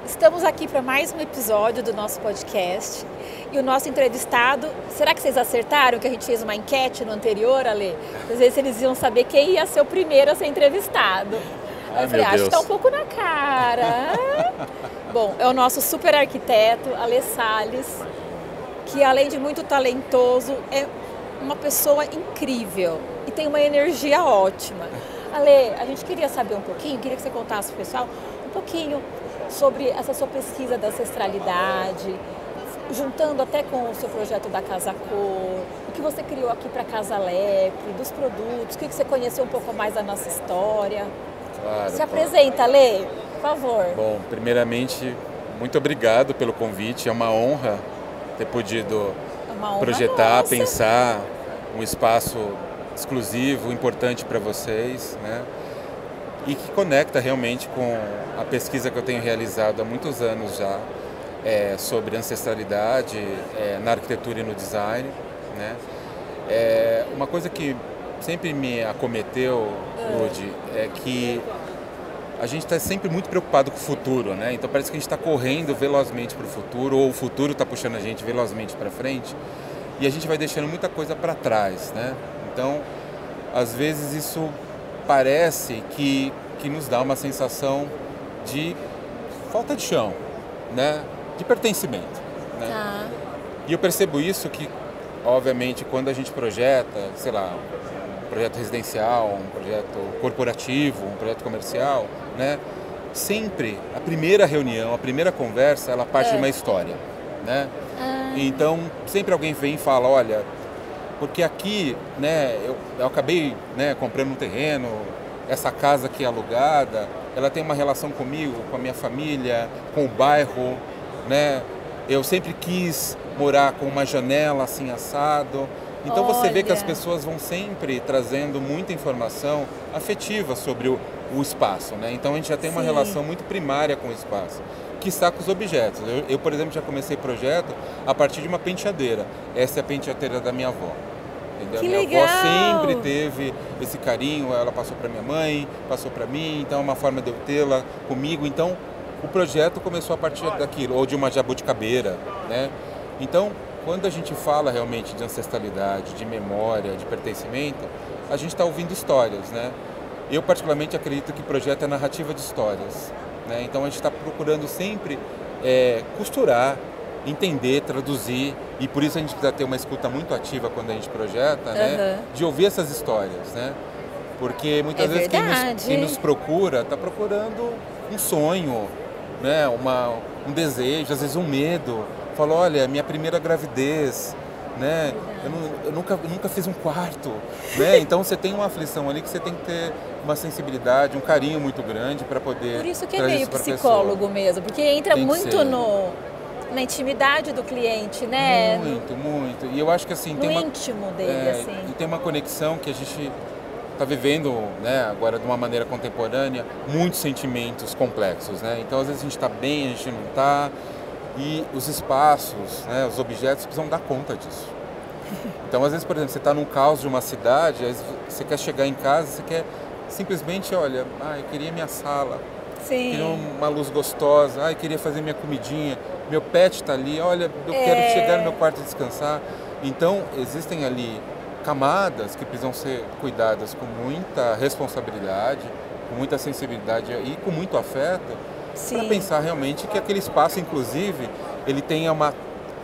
Estamos aqui para mais um episódio do nosso podcast e o nosso entrevistado, será que vocês acertaram que a gente fez uma enquete no anterior, Ale? Às vezes eles iam saber quem ia ser o primeiro a ser entrevistado. Aí eu falei, acho que está um pouco na cara. Bom, é o nosso super arquiteto, Ale Salles, que além de muito talentoso, é uma pessoa incrível e tem uma energia ótima. Ale, a gente queria saber um pouquinho, queria que você contasse para o pessoal um pouquinho sobre essa sua pesquisa da ancestralidade, juntando até com o seu projeto da Casa Cor, o que você criou aqui para a Casa Lepre, dos produtos, o que você conheceu um pouco mais da nossa história. Claro, Se apresenta, Ale, por favor. Bom, primeiramente, muito obrigado pelo convite, é uma honra ter podido projetar, pensar um espaço exclusivo, importante para vocês, né? E que conecta realmente com a pesquisa que eu tenho realizado há muitos anos já sobre ancestralidade na arquitetura e no design, né? Uma coisa que sempre me acometeu, Lud, é que a gente está sempre muito preocupado com o futuro, né? Então parece que a gente está correndo velozmente para o futuro, ou o futuro está puxando a gente velozmente para frente, e a gente vai deixando muita coisa para trás, né? Então, às vezes isso parece que nos dá uma sensação de falta de chão, né? De pertencimento, né? Tá. E eu percebo isso que, obviamente, quando a gente projeta, sei lá, um projeto residencial, um projeto corporativo, um projeto comercial, né? Sempre a primeira reunião, a primeira conversa, ela parte de uma história, né? Então, sempre alguém vem e fala, olha, porque aqui, né, eu acabei, né, comprando um terreno, essa casa aqui é alugada, ela tem uma relação comigo, com a minha família, com o bairro, né? Eu sempre quis morar com uma janela assim assado. Então você vê que as pessoas vão sempre trazendo muita informação afetiva sobre o espaço, né? Então a gente já tem uma relação muito primária com o espaço, que está com os objetos. Eu, por exemplo, já comecei projeto a partir de uma penteadeira. Essa é a penteadeira da minha avó. Entendeu? Que minha legal. avó sempre teve esse carinho, ela passou para minha mãe, passou para mim, então é uma forma de eu tê-la comigo. Então o projeto começou a partir daquilo, ou de uma jabuticabeira, né? Então, quando a gente fala realmente de ancestralidade, de memória, de pertencimento, a gente está ouvindo histórias, né? Eu particularmente acredito que projeto é narrativa de histórias, né? Então a gente está procurando sempre costurar, entender, traduzir, e por isso a gente precisa ter uma escuta muito ativa quando a gente projeta, né? De ouvir essas histórias, né? Porque muitas vezes quem nos procura está procurando um sonho, né? Um desejo, às vezes um medo. Fala, olha, minha primeira gravidez, né? Eu nunca fiz um quarto, né? Então você tem uma aflição ali que você tem que ter uma sensibilidade, um carinho muito grande para poder. Por isso que é meio psicólogo mesmo, porque entra muito na intimidade do cliente, né? Muito, muito. E eu acho que assim no íntimo dele, assim. E tem uma conexão que a gente está vivendo, né, agora de uma maneira contemporânea, muitos sentimentos complexos, né? Então às vezes a gente está bem, a gente não está. E os espaços, né, os objetos precisam dar conta disso. Então, às vezes, por exemplo, você está num caos de uma cidade, aí você quer chegar em casa, você quer simplesmente, olha, eu queria minha sala, queria uma luz gostosa, eu queria fazer minha comidinha, meu pet está ali, olha, eu quero chegar no meu quarto e descansar. Então, existem ali camadas que precisam ser cuidadas com muita responsabilidade, com muita sensibilidade e com muito afeto, para pensar realmente que aquele espaço, inclusive, ele tenha uma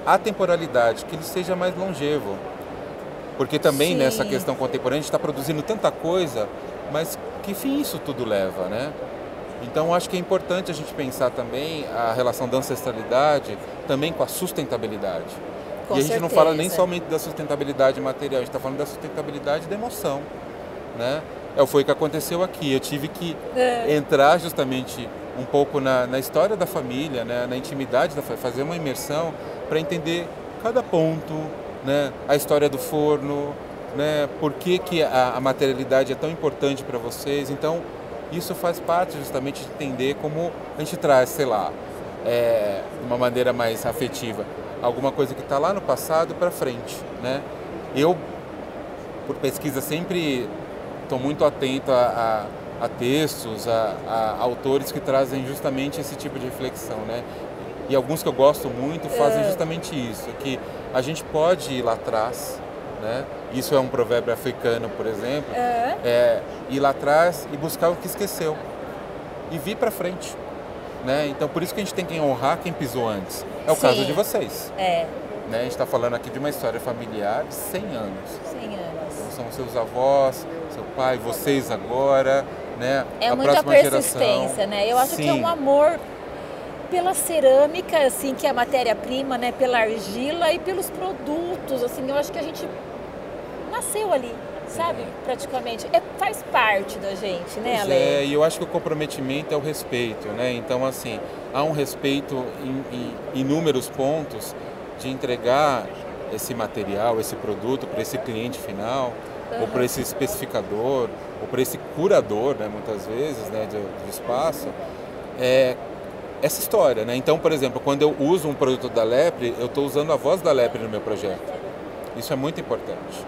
atemporalidade, que ele seja mais longevo. Porque também nessa questão contemporânea a gente está produzindo tanta coisa, mas que fim isso tudo leva, né? Então acho que é importante a gente pensar também a relação da ancestralidade também com a sustentabilidade. Com e a gente não fala nem somente da sustentabilidade material, a gente está falando da sustentabilidade da emoção, né? Foi o que aconteceu aqui. Eu tive que entrar justamente um pouco na história da família, né? Na intimidade da família, fazer uma imersão para entender cada ponto, né? A história do forno, né? Por que a materialidade é tão importante para vocês. Então, isso faz parte justamente de entender como a gente traz, sei lá, de uma maneira mais afetiva, alguma coisa que está lá no passado para frente, né? Eu, por pesquisa, sempre estou muito atento a a textos, a autores que trazem justamente esse tipo de reflexão, né? E alguns que eu gosto muito fazem justamente isso, que a gente pode ir lá atrás, né? Isso é um provérbio africano, por exemplo, ir lá atrás e buscar o que esqueceu e vir para frente, né? Então por isso que a gente tem que honrar quem pisou antes. É o caso de vocês. Né? A gente está falando aqui de uma história familiar de 100 anos. 100 anos. Então, são seus avós, seu pai, vocês agora, né? É muita persistência, né? Eu acho que é um amor pela cerâmica, assim, que é a matéria-prima, né? Pela argila e pelos produtos, assim, eu acho que a gente nasceu ali, sabe? Praticamente. Faz parte da gente, né, Ale? E eu acho que o comprometimento é o respeito, né? Então, assim, há um respeito em inúmeros pontos de entregar esse material, esse produto para esse cliente final, ou para esse especificador, ou para esse curador, né, muitas vezes, né, de espaço, essa história, né? Então, por exemplo, quando eu uso um produto da Lepre, eu estou usando a voz da Lepre no meu projeto. Isso é muito importante,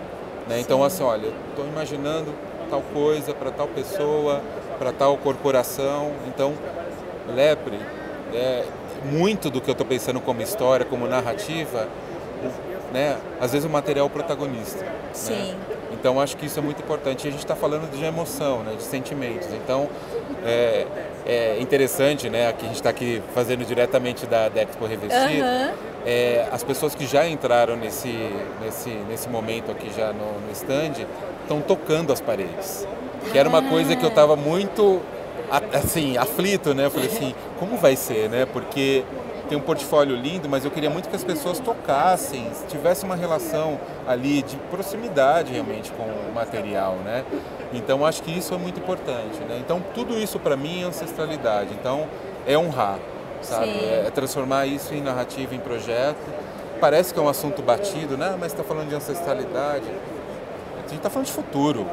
né? Então, assim, olha, estou imaginando tal coisa para tal pessoa, para tal corporação. Então, Lepre, muito do que eu estou pensando como história, como narrativa, né? Às vezes o material é o protagonista. Sim. Né? Então, acho que isso é muito importante. E a gente está falando de emoção, né? De sentimentos. Então, é interessante, né? Que a gente está aqui fazendo diretamente da Expo Revestir. As pessoas que já entraram nesse momento aqui já no stand estão tocando as paredes. Que era uma coisa que eu estava muito, assim, aflito, né? Eu falei assim, como vai ser, né? Porque tem um portfólio lindo, mas eu queria muito que as pessoas tocassem, tivesse uma relação ali de proximidade realmente com o material, né? Então acho que isso é muito importante, né? Então tudo isso para mim é ancestralidade, então é honrar, sabe? É transformar isso em narrativa, em projeto. Parece que é um assunto batido, né? Mas está falando de ancestralidade, a gente está falando de futuro.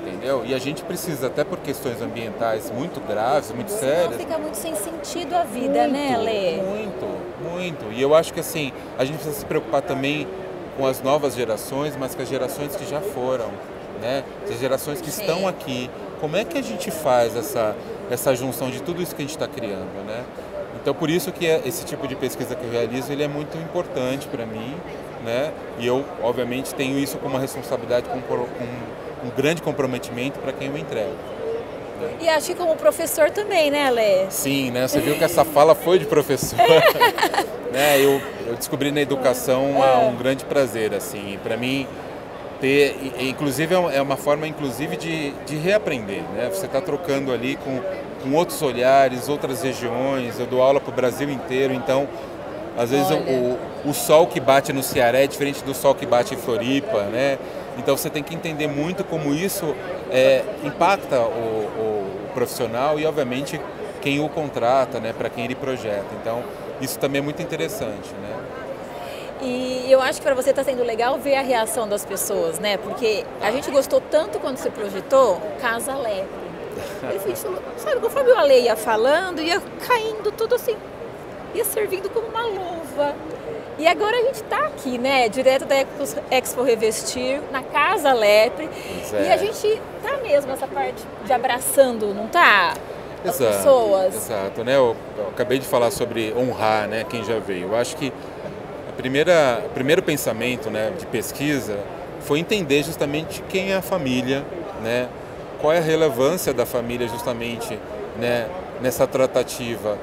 Entendeu? E a gente precisa, até por questões ambientais muito graves, muito sérias. Não fica muito sem sentido a vida, né, Lê? Muito. E eu acho que assim, a gente precisa se preocupar também com as novas gerações, mas com as gerações que já foram, né? As gerações que estão aqui. Como é que a gente faz essa junção de tudo isso que a gente está criando, né? Então, por isso que esse tipo de pesquisa que eu realizo, ele é muito importante para mim, né? E eu, obviamente, tenho isso como uma responsabilidade, com um grande comprometimento para quem eu entrego. E acho que como professor também, né, Lê? Sim, né? Você viu que essa fala foi de professor. Né? Eu descobri na educação um grande prazer, assim. Para mim, inclusive, é uma forma, inclusive, de reaprender, né? Você está trocando ali com outros olhares, outras regiões. Eu dou aula para o Brasil inteiro, então, às vezes, o sol que bate no Ceará é diferente do sol que bate em Floripa, né? Então você tem que entender muito como isso impacta o profissional e, obviamente, quem o contrata, né, para quem ele projeta. Então, isso também é muito interessante, né? E eu acho que para você está sendo legal ver a reação das pessoas, né? Porque a gente gostou tanto quando você projetou Casa Lepre. Ele falou, sabe, conforme o Ale ia falando, ia caindo tudo assim, ia servindo como uma luva. E agora a gente está aqui, né, direto da Expo Revestir, na Casa Lepre, e a gente está mesmo nessa parte de abraçando, não tá? As pessoas. Exato, né? Eu acabei de falar sobre honrar, né, quem já veio. Eu acho que o primeiro pensamento, né, de pesquisa foi entender justamente quem é a família, né? Qual é a relevância da família justamente, né, nessa tratativa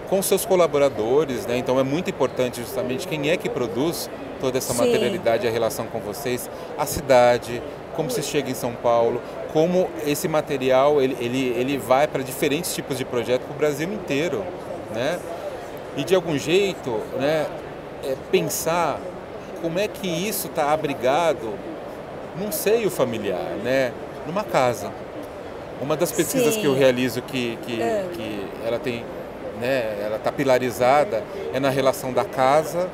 com seus colaboradores, né? Então é muito importante justamente quem é que produz toda essa materialidade, a relação com vocês, a cidade, como se chega em São Paulo, como esse material ele vai para diferentes tipos de projeto para o Brasil inteiro, né? E de algum jeito, né, pensar como é que isso está abrigado num seio familiar, né? Numa casa. Uma das pesquisas que eu realizo que ela tem, né, ela está pilarizada, é na relação da casa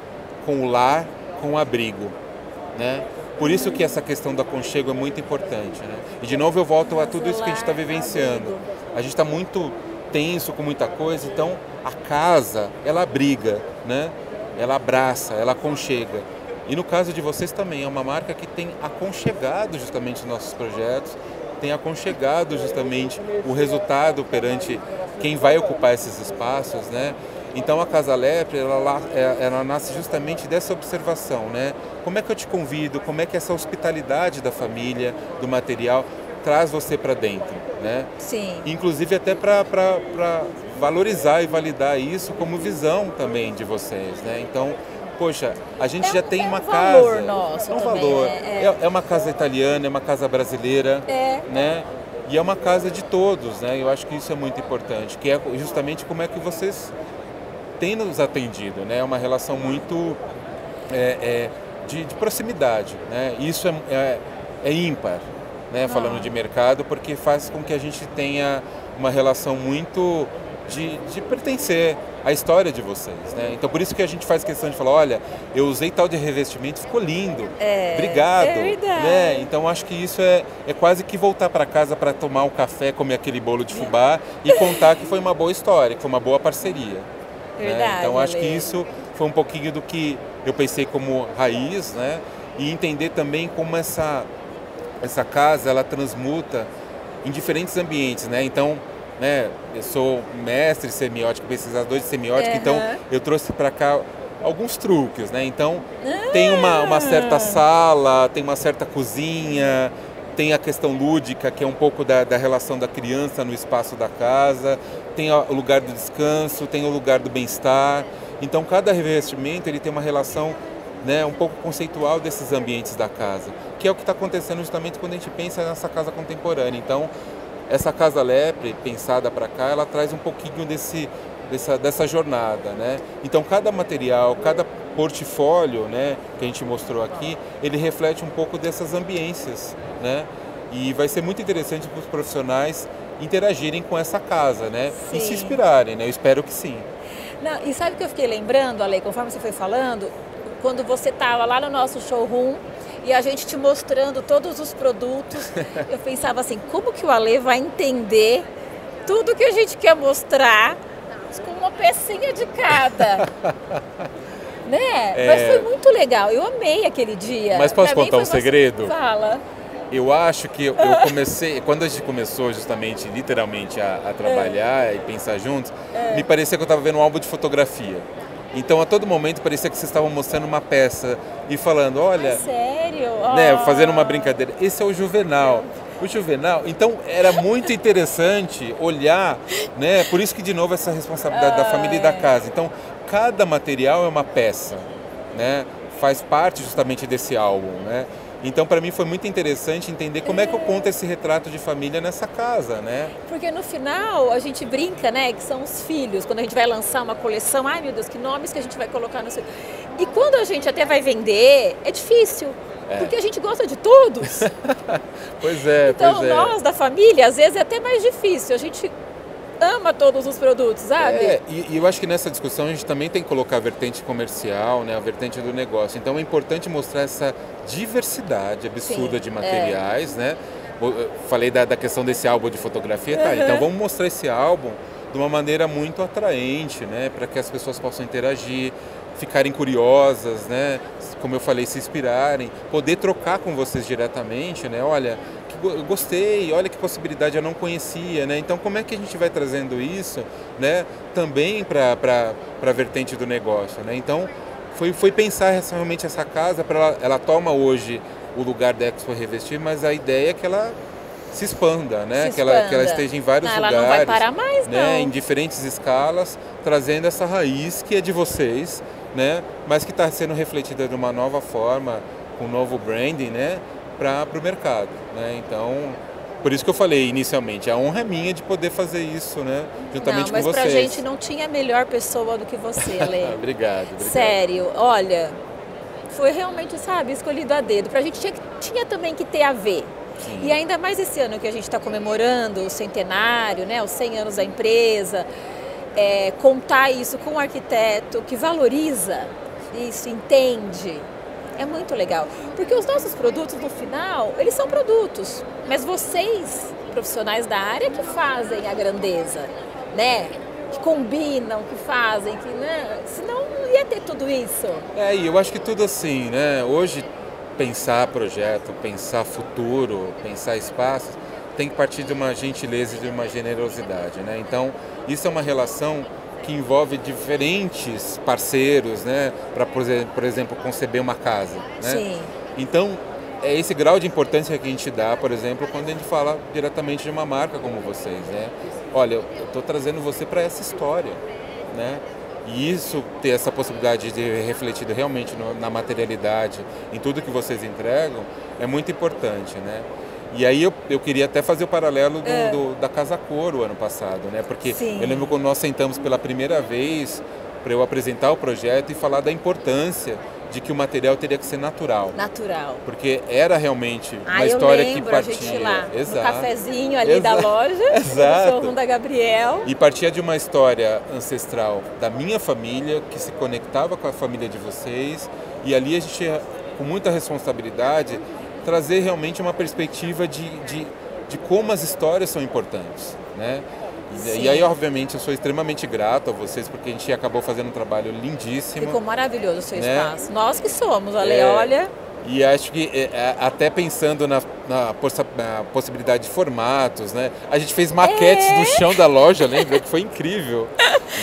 com o lar, com o abrigo, né? Por isso que essa questão do aconchego é muito importante, né? E de novo eu volto a tudo isso que a gente está vivenciando. A gente está muito tenso com muita coisa, então a casa, ela abriga, né? Ela abraça, ela aconchega. E no caso de vocês também, é uma marca que tem aconchegado justamente nossos projetos, tem aconchegado justamente o resultado perante quem vai ocupar esses espaços, né? Então a Casa Lepre, ela nasce justamente dessa observação, né? Como é que eu te convido, como é que essa hospitalidade da família, do material, traz você para dentro, né? Sim. Inclusive até para valorizar e validar isso como visão também de vocês, né? Então, poxa, a gente já tem uma casa... valor nosso um também, valor. É uma casa italiana, é uma casa brasileira, né? E é uma casa de todos, né? Eu acho que isso é muito importante, que é justamente como é que vocês têm nos atendido, né? É uma relação muito de proximidade, né? Isso é ímpar, né? Falando de mercado, porque faz com que a gente tenha uma relação muito de pertencer à história de vocês, né? Então por isso que a gente faz questão de falar, olha, eu usei tal de revestimento, ficou lindo, obrigado, né? Então acho que isso é quase que voltar para casa para tomar um café, comer aquele bolo de fubá e contar que foi uma boa história, que foi uma boa parceria. Verdade, né? Então acho que isso foi um pouquinho do que eu pensei como raiz, né? E entender também como essa casa ela transmuta em diferentes ambientes, né? Então, né, eu sou mestre semiótico, pesquisador de semiótica, então eu trouxe para cá alguns truques, né? Então tem uma certa sala, tem uma certa cozinha, tem a questão lúdica, que é um pouco da relação da criança no espaço da casa, tem o lugar do descanso, tem o lugar do bem-estar. Então cada revestimento ele tem uma relação, né, um pouco conceitual desses ambientes da casa, que é o que está acontecendo justamente quando a gente pensa nessa casa contemporânea. Então essa Casa Lepre, pensada para cá, ela traz um pouquinho dessa jornada, né? Então cada material, cada portfólio, né, que a gente mostrou aqui, ele reflete um pouco dessas ambiências, né? E vai ser muito interessante para os profissionais interagirem com essa casa, né? Sim. E se inspirarem, né? Eu espero que sim. Não, e sabe o que eu fiquei lembrando, Ale, conforme você foi falando, quando você estava lá no nosso showroom e a gente te mostrando todos os produtos, eu pensava assim, como que o Ale vai entender tudo que a gente quer mostrar com uma pecinha de cada? Né? Mas foi muito legal, eu amei aquele dia. Mas posso contar um segredo? Fala. Eu acho que eu comecei, quando a gente começou justamente, literalmente, a trabalhar e pensar juntos, me parecia que eu estava vendo um álbum de fotografia. Então, a todo momento, parecia que vocês estavam mostrando uma peça e falando, olha... Sério? Né, fazendo uma brincadeira. Esse é o Juvenal. O Juvenal, então era muito interessante olhar, né? Por isso que, de novo, essa responsabilidade da família e da casa. Então, cada material é uma peça, né? Faz parte justamente desse álbum, né? Então, para mim, foi muito interessante entender como é que eu conto esse retrato de família nessa casa, né? Porque no final, a gente brinca, né, que são os filhos. Quando a gente vai lançar uma coleção, ai meu Deus, que nomes que a gente vai colocar no seu... E quando a gente até vai vender, é difícil. Porque a gente gosta de todos. Pois é, então, nós da família, às vezes é até mais difícil. A gente ama todos os produtos, sabe? E eu acho que nessa discussão a gente também tem que colocar a vertente comercial, né, a vertente do negócio. Então é importante mostrar essa diversidade absurda de materiais, né? Eu falei da questão desse álbum de fotografia, tá? Então vamos mostrar esse álbum de uma maneira muito atraente, né, para que as pessoas possam interagir, ficarem curiosas, né? Como eu falei, se inspirarem, poder trocar com vocês diretamente, né? Olha, eu gostei, olha que possibilidade eu não conhecia, né? Então como é que a gente vai trazendo isso, né? Também para a vertente do negócio, né? Então foi pensar realmente essa casa, ela toma hoje o lugar da Expo Revestir, mas a ideia é que ela se expanda, né? Que ela esteja em vários lugares. Ela não vai parar mais, né? Em diferentes escalas, trazendo essa raiz que é de vocês, né? Mas que está sendo refletida de uma nova forma, com um novo branding, né? Para o mercado, né? Então, por isso que eu falei inicialmente, a honra é minha de poder fazer isso, né? Juntamente com vocês. Mas pra gente não tinha melhor pessoa do que você, Lê. Obrigado. Sério, olha, foi realmente, sabe, escolhido a dedo. Pra gente tinha também que ter a ver. Sim. E ainda mais esse ano que a gente está comemorando o centenário, né? Os 100 anos da empresa. Contar isso com um arquiteto que valoriza isso, entende, é muito legal. Porque os nossos produtos, no final, eles são produtos, mas vocês, profissionais da área, que fazem a grandeza, né? Que combinam, que fazem, que, né? Senão não ia ter tudo isso. E eu acho que tudo assim, né? Hoje, pensar projeto, pensar futuro, pensar espaços, tem que partir de uma gentileza e de uma generosidade, né? Então, isso é uma relação que envolve diferentes parceiros, né? Para, por exemplo, conceber uma casa, né? Sim. Então, é esse grau de importância que a gente dá, por exemplo, quando a gente fala diretamente de uma marca como vocês, né? Olha, eu estou trazendo você para essa história, né? E isso, ter essa possibilidade de refletir realmente na materialidade, em tudo que vocês entregam, é muito importante, né? E aí eu queria até fazer o paralelo da Casa Coro ano passado, né? Porque Sim. eu lembro quando nós sentamos pela primeira vez para eu apresentar o projeto e falar da importância de que o material teria que ser natural. Natural. Porque era realmente uma história que partia... A gente lá, Exato. no cafezinho ali da loja, Exato. do showroom da Gabriel. E partia de uma história ancestral da minha família, que se conectava com a família de vocês. E ali a gente tinha, com muita responsabilidade, trazer realmente uma perspectiva de como as histórias são importantes, né? E aí, obviamente, eu sou extremamente grato a vocês, porque a gente acabou fazendo um trabalho lindíssimo. Ficou maravilhoso o seu né? Espaço. Nós que somos, Ale, olha... E acho que até pensando na possibilidade de formatos, né? A gente fez maquetes no chão da loja, lembra? Que foi incrível.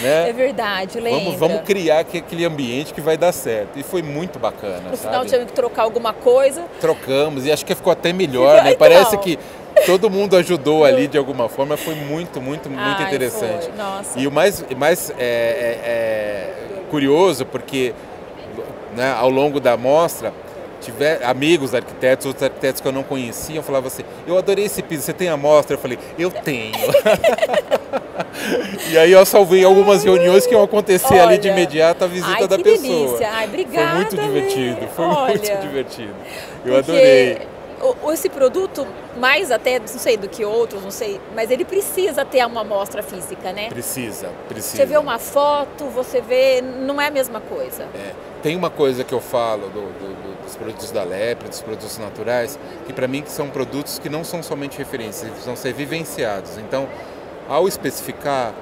Né? É verdade, lembra? Vamos criar aquele ambiente que vai dar certo. E foi muito bacana, No final tivemos que trocar alguma coisa. Trocamos, e acho que ficou até melhor, né? Então. Parece que todo mundo ajudou ali de alguma forma, foi muito interessante. Foi. Nossa. E o mais curioso, porque né, ao longo da mostra, amigos arquitetos, outros arquitetos que eu não conhecia, falavam assim, eu adorei esse piso, você tem amostra? Eu falei, eu tenho. E aí eu salvei algumas reuniões que iam acontecer ali de imediato a visita da pessoa. Delícia. Ai, obrigada. Foi muito divertido, muito divertido. Eu porque adorei. Esse produto, mais até, não sei do que outros, não sei, mas ele precisa ter uma amostra física, né? Precisa. Você vê uma foto, você vê, não é a mesma coisa. Tem uma coisa que eu falo dos produtos da Lepre, dos produtos naturais, que para mim que são produtos que não são somente referências, eles precisam ser vivenciados. Então, ao especificar,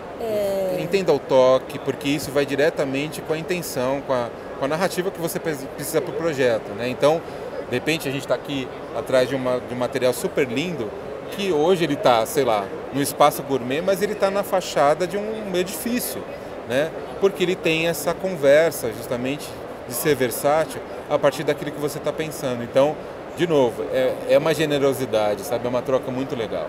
entenda o toque, porque isso vai diretamente com a intenção, com a narrativa que você precisa para o projeto, né? Então, de repente a gente está aqui atrás de um material super lindo, que hoje ele está, sei lá, no espaço gourmet, mas ele está na fachada de um edifício, né? Porque ele tem essa conversa justamente de ser versátil a partir daquilo que você está pensando. Então, de novo, é uma generosidade, sabe? É uma troca muito legal.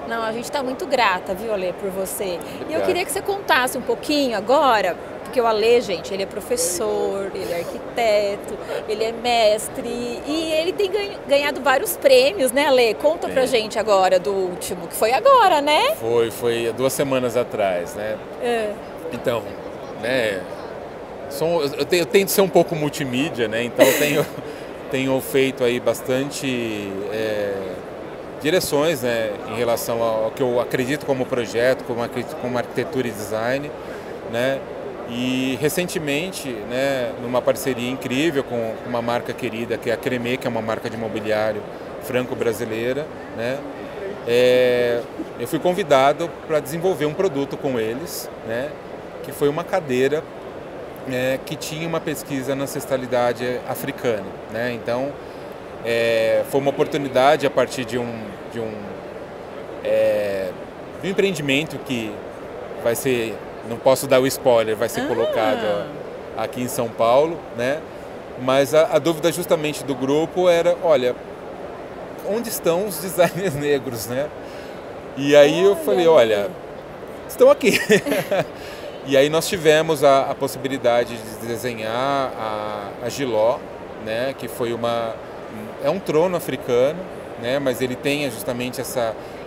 Não, a gente está muito grata, viu, Ale, por você. Obrigado. E eu queria que você contasse um pouquinho agora, porque o Ale, gente, ele é professor, ele é arquiteto, ele é mestre e ele tem ganhado vários prêmios, né, Ale? Conta pra gente agora do último, que foi agora, né? Foi 2 semanas atrás, né? Então, né, eu tento ser um pouco multimídia, né? Então tenho feito aí bastante direções, né, em relação ao que eu acredito como projeto, como arquitetura e design, né? E recentemente, né, numa parceria incrível com uma marca querida, que é a Cremê, que é uma marca de mobiliário franco-brasileira, né? Eu fui convidado para desenvolver um produto com eles, né, que foi uma cadeira que tinha uma pesquisa na ancestralidade africana, né? Então, foi uma oportunidade a partir de um empreendimento que vai ser, não posso dar o spoiler, vai ser colocado aqui em São Paulo, né? Mas a dúvida justamente do grupo era, olha, onde estão os designers negros, né? E aí eu falei, olha, estão aqui. E aí nós tivemos a possibilidade de desenhar a Giló, né? Que foi é um trono africano, né? Mas ele tem justamente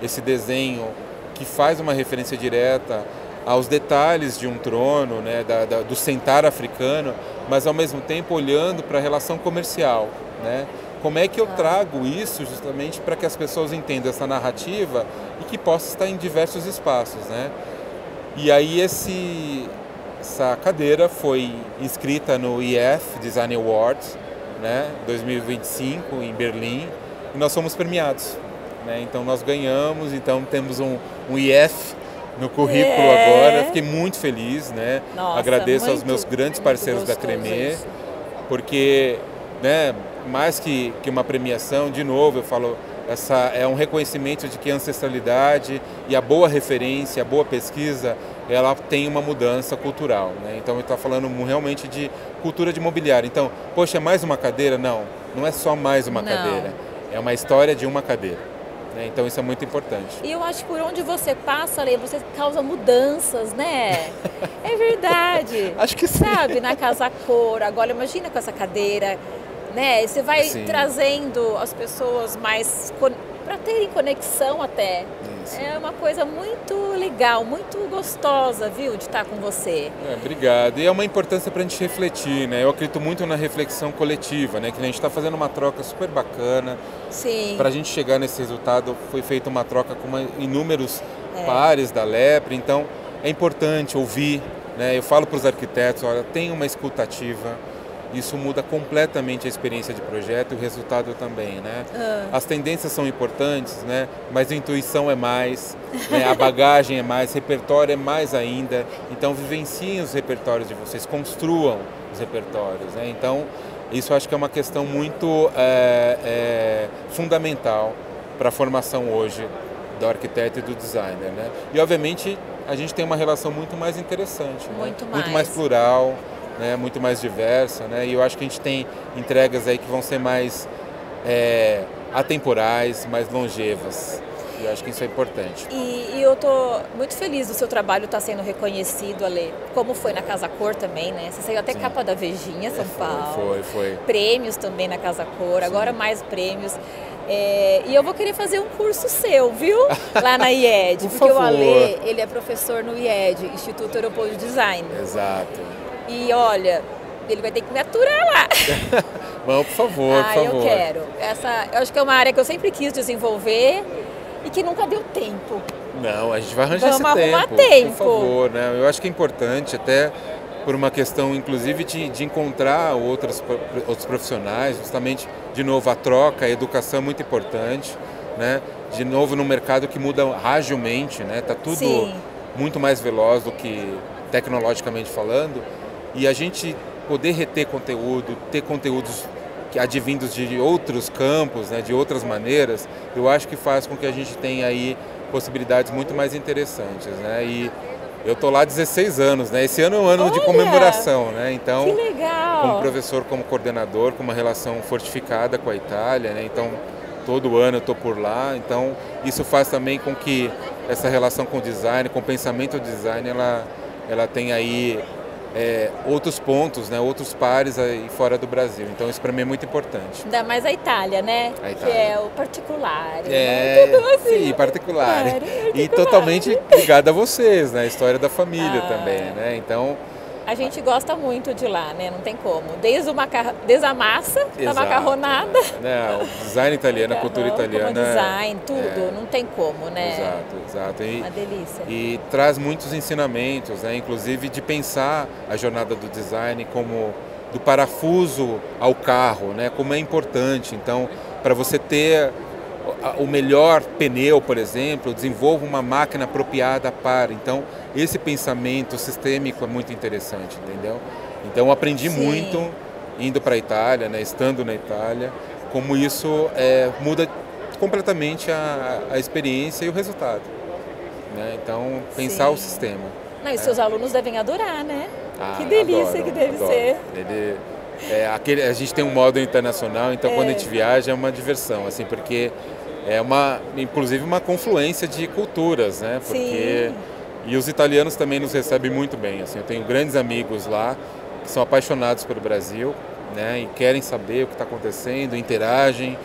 esse desenho que faz uma referência direta aos detalhes de um trono, né? Do sentar africano, mas ao mesmo tempo olhando para a relação comercial, né? Como é que eu trago isso justamente para que as pessoas entendam essa narrativa e que possa estar em diversos espaços, né? E aí essa cadeira foi inscrita no IF Design Awards, né, 2025 em Berlim, e nós fomos premiados, né? Então nós ganhamos, então temos um IF no currículo agora. Fiquei muito feliz, né? Nossa, agradeço aos meus grandes parceiros da Cremê, porque, né, mais que uma premiação, de novo, eu falo, é um reconhecimento de que a ancestralidade e a boa referência, a boa pesquisa, ela tem uma mudança cultural, né? Então, eu estou falando realmente de cultura de mobiliário. Então, poxa, é mais uma cadeira? Não, não é só mais uma cadeira, é uma história de uma cadeira. Então isso é muito importante. E eu acho que por onde você passa, Lê, você causa mudanças, né? É verdade. Acho que sim. Sabe, na Casa Cor, agora imagina com essa cadeira, né? Você vai trazendo as pessoas mais para terem conexão até. Isso. É uma coisa muito legal, muito gostosa, viu, de estar com você. Obrigado. E é uma importância para a gente refletir, né? Eu acredito muito na reflexão coletiva, né? Que a gente está fazendo uma troca super bacana. Sim. Para a gente chegar nesse resultado, foi feita uma troca com inúmeros pares da Lepre. Então, é importante ouvir, né? Eu falo para os arquitetos, olha, tem uma escutativa. Isso muda completamente a experiência de projeto e o resultado também, né? As tendências são importantes, né? Mas a intuição é mais, né? A bagagem é mais, repertório é mais ainda. Então, vivenciem os repertórios de vocês, construam os repertórios, né? Então, isso acho que é uma questão muito fundamental para a formação hoje do arquiteto e do designer, né? E, obviamente, a gente tem uma relação muito mais interessante, muito mais plural, né, muito mais diversa, né, e eu acho que a gente tem entregas aí que vão ser mais atemporais, mais longevas, e eu acho que isso é importante. E eu estou muito feliz do seu trabalho estar sendo reconhecido, Ale, como foi na Casa Cor também, né, você saiu até capa da Vejinha, São Paulo, foi. Prêmios também na Casa Cor, agora mais prêmios. E eu vou querer fazer um curso seu, viu? Lá na IED, porque o Ale, ele é professor no IED, Instituto Europeu de Design. Exato. E olha, ele vai ter que me aturar lá. Vamos, por favor, por favor. Eu quero. Eu acho que é uma área que eu sempre quis desenvolver e que nunca deu tempo. Não, a gente vai arranjar esse tempo. Por favor, né? Eu acho que é importante, até por uma questão, inclusive, de encontrar outros profissionais, justamente, de novo, a troca, a educação é muito importante, né? De novo, no mercado que muda agilmente, né? Tá tudo muito mais veloz do que tecnologicamente falando. E a gente poder reter conteúdo, ter conteúdos advindos de outros campos, né, de outras maneiras, eu acho que faz com que a gente tenha aí possibilidades muito mais interessantes, né? E eu estou lá há 16 anos, né? Esse ano é um ano de comemoração, né? Então, que legal. Como professor, como coordenador, com uma relação fortificada com a Itália, né? Então, todo ano eu estou por lá. Então, isso faz também com que essa relação com o design, com o pensamento do design, ela tenha aí outros pontos, né, outros pares aí fora do Brasil. Então isso para mim é muito importante. Ainda mais a Itália, né? A Itália. Que é o particular. Tudo assim. Sim, particular. E totalmente ligado a vocês, né? A história da família também, né? Então a gente gosta muito de lá, né? Não tem como. Desde a massa, da macarronada. Né? O design italiano, a cultura italiana. Como design, tudo. Não tem como, né? Exato. Uma delícia. E traz muitos ensinamentos, né? Inclusive de pensar a jornada do design como do parafuso ao carro, né? Como é importante. Então, para você ter o melhor pneu, por exemplo, desenvolva uma máquina apropriada para. Então, esse pensamento sistêmico é muito interessante, entendeu? Então, eu aprendi muito indo para a Itália, né, estando na Itália, como isso muda completamente a experiência e o resultado. Né? Então, pensar o sistema. Não, e seus alunos devem adorar, né? Que delícia que deve ser. A gente tem um módulo internacional, então quando a gente viaja é uma diversão, assim, porque é inclusive uma confluência de culturas, né? Porque e os italianos também nos recebem muito bem, assim. Eu tenho grandes amigos lá que são apaixonados pelo Brasil, né? E querem saber o que está acontecendo, interagem,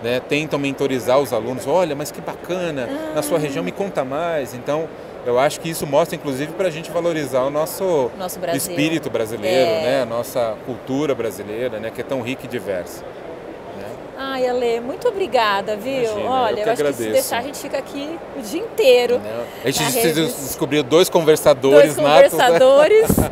né? Tentam mentorizar os alunos. Olha, mas que bacana! Na sua região me conta mais. Então eu acho que isso mostra, inclusive, para a gente valorizar o nosso espírito brasileiro, né? A nossa cultura brasileira, né? Que é tão rica e diversa. Né? Ai, Ale, muito obrigada, viu? Imagina, olha, eu acho que se deixar a gente fica aqui o dia inteiro. A gente descobriu dois conversadores natos. Né?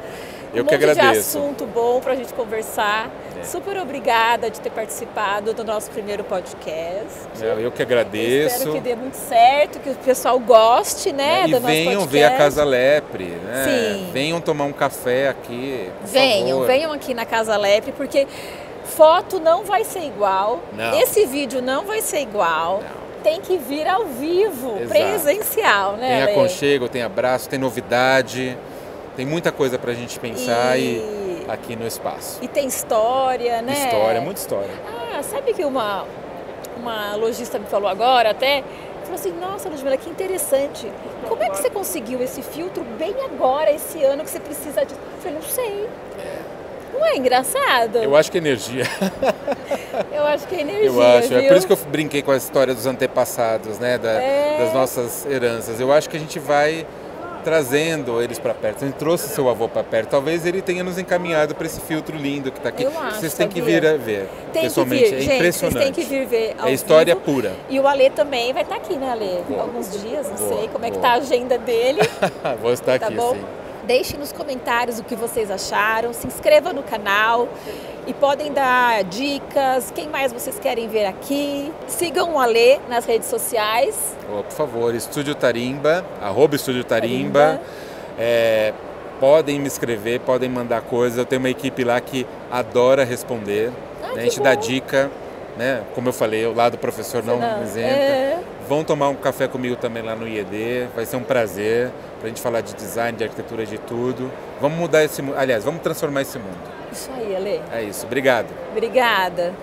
Eu que agradeço. De assunto bom para a gente conversar. Super obrigada de ter participado do nosso primeiro podcast. Eu que agradeço. Espero que dê muito certo, que o pessoal goste, né, do nosso podcast. E venham ver a Casa Lepre, né? Sim. Venham tomar um café aqui, por favor. Venham aqui na Casa Lepre, porque foto não vai ser igual, esse vídeo não vai ser igual. Não. tem que vir ao vivo, Exato. Presencial, né, Tem Ale? aconchego, tem abraço, tem novidade, tem muita coisa pra gente pensar e aqui no espaço. E tem história, né? História, muita história. Ah, sabe que uma lojista me falou agora até, falou assim, nossa, Ludmila, que interessante. Como é que você conseguiu esse filtro bem agora, esse ano que você precisa de... Eu falei, não sei. Não é engraçado? Eu acho que é energia. Eu acho que é energia, Eu acho. viu? É por isso que eu brinquei com a história dos antepassados, né? Das nossas heranças. Eu acho que a gente vai trazendo eles para perto. A gente trouxe seu avô para perto. Talvez ele tenha nos encaminhado para esse filtro lindo que está aqui. Eu acho, vocês têm que sabia? vir a ver. Tem Pessoalmente, que vir. é Gente, impressionante. vocês têm que vir ver ao É história vivo. pura. E o Ale também vai estar aqui, né, Ale? Alguns dias, não sei como é que tá a agenda dele. Vou estar Tá aqui, bom? sim. Deixem nos comentários o que vocês acharam, se inscreva no canal e podem dar dicas, quem mais vocês querem ver aqui. Sigam o Ale nas redes sociais. Oh, por favor, Estúdio Tarimba, @Estúdio Tarimba. Podem me escrever, podem mandar coisas. Eu tenho uma equipe lá que adora responder. Né? A gente dá dica, né? Como eu falei, o lado do professor não me isenta. Vão tomar um café comigo também lá no IED, vai ser um prazer pra gente falar de design, de arquitetura, de tudo. Vamos mudar esse mundo, aliás, vamos transformar esse mundo. Isso aí, Ale. É isso, obrigado. Obrigada.